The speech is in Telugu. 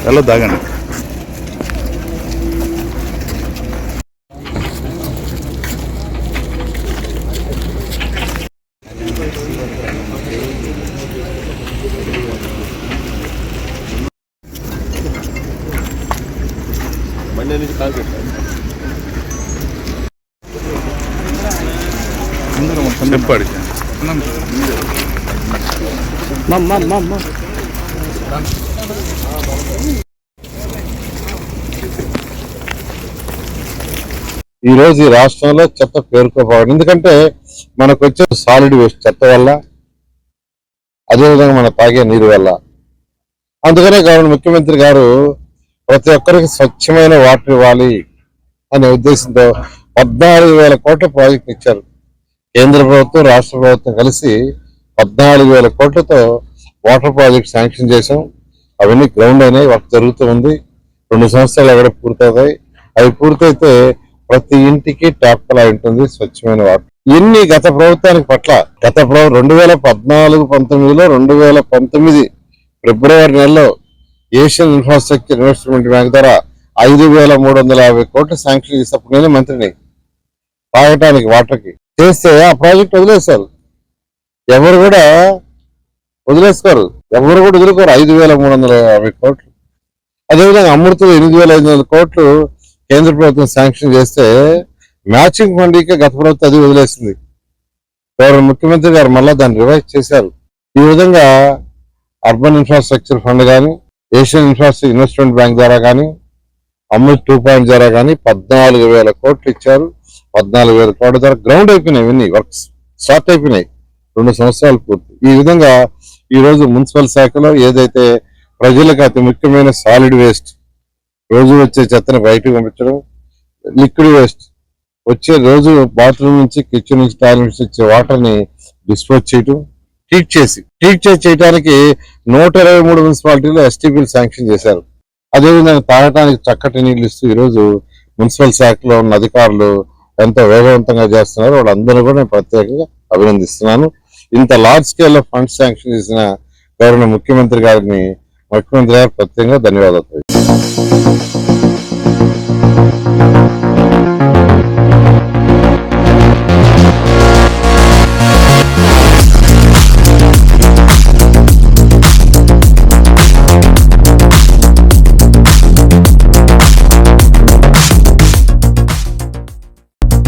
వెళ్ళొద్దాగండి. మండే నుంచి కాల్ పెట్టాను. చెప్పాడు ఈరోజు ఈ రాష్ట్రంలో చెత్త పేరుకోపోవడం, ఎందుకంటే మనకు వచ్చే సాలిడ్ వేస్ట్ చెత్త వల్ల, అదేవిధంగా మన తాగే నీరు వల్ల. అందుకనే ముఖ్యమంత్రి గారు ప్రతి ఒక్కరికి స్వచ్ఛమైన వాటర్ ఇవ్వాలి అనే ఉద్దేశంతో 14,000 కోట్ల ప్రాజెక్ట్ ఇచ్చారు. కేంద్ర ప్రభుత్వం రాష్ట్ర ప్రభుత్వం కలిసి 14,000 కోట్లతో వాటర్ ప్రాజెక్ట్ శాంక్షన్ చేశాం. అవన్నీ గ్రౌండ్ అయినాయి, వర్క్ జరుగుతూ ఉంది. 2 సంవత్సరాలు అక్కడ పూర్తవుతాయి. అవి పూర్తయితే ప్రతి ఇంటికి ట్యాప్ కలా ఉంటుంది స్వచ్ఛమైన వాటర్. ఇన్ని గత ప్రభుత్వానికి పట్ల గత 2014-19లో 2019 ఫిబ్రవరి నెలలో ఏషియన్ ఇన్ఫ్రాస్ట్రక్చర్ ఇన్వెస్ట్మెంట్ బ్యాంక్ ద్వారా 5,350 కోట్లు శాంక్షన్ చేసినప్పుడు నేనే మంత్రిని. తాగటానికి వాటర్కి చేస్తే ఆ ప్రాజెక్ట్ వదిలేశారు. ఎవరు కూడా వదిలేసుకోరు, ఎవరు కూడా వదులుకోరు. 5,350 కోట్లు. అదేవిధంగా అమృతం 8,500 కోట్లు కేంద్ర ప్రభుత్వం శాంక్షన్ చేస్తే మ్యాచింగ్ ఫండ్కి గత ప్రభుత్వం అది వదిలేసింది. ముఖ్యమంత్రి గారు మళ్ళీ దాన్ని రివైజ్ చేశారు. ఈ విధంగా అర్బన్ ఇన్ఫ్రాస్ట్రక్చర్ ఫండ్ కానీ, ఏషియన్ ఇన్ఫ్రాస్ట్రక్చర్ ఇన్వెస్ట్మెంట్ బ్యాంక్ ద్వారా కానీ, అమృత్ 2.0 కానీ 14,000 కోట్లు ఇచ్చారు. 14,000 కోట్ల ద్వారా గ్రౌండ్ అయిపోయినాయి, ఇవన్నీ వర్క్స్ స్టార్ట్ అయిపోయినాయి. 2 సంవత్సరాలు పూర్తి. ఈ విధంగా ఈరోజు మున్సిపల్ శాఖలో ఏదైతే ప్రజలకు అతి ముఖ్యమైన సాలిడ్ వేస్ట్, రోజు వచ్చే చెత్తను బయటకు పంపించడం, లిక్విడ్ వేస్ట్ వచ్చే రోజు బాత్రూమ్ నుంచి, కిచెన్ నుంచి, టాయిలెట్ నుంచి వచ్చే వాటర్ని డిస్పోజ్ చేయటం, ట్రీట్ చేసి చేయడానికి 123 మున్సిపాలిటీలో ఎస్టీపీలు శాంక్షన్ చేశారు. అదేవిధంగా తాగటానికి చక్కటి నీళ్లు ఇస్తూ ఈరోజు మున్సిపల్ శాఖలో ఉన్న అధికారులు ఎంతో వేగవంతంగా చేస్తున్నారు. వాళ్ళందరూ కూడా నేను ప్రత్యేకంగా అభినందిస్తున్నాను. ఇంత లార్జ్ స్కేల్ లో ఫండ్స్ శాంక్షన్ చేసిన గవర్నర్ ముఖ్యమంత్రి గారు ప్రత్యేకంగా ధన్యవాదాలు.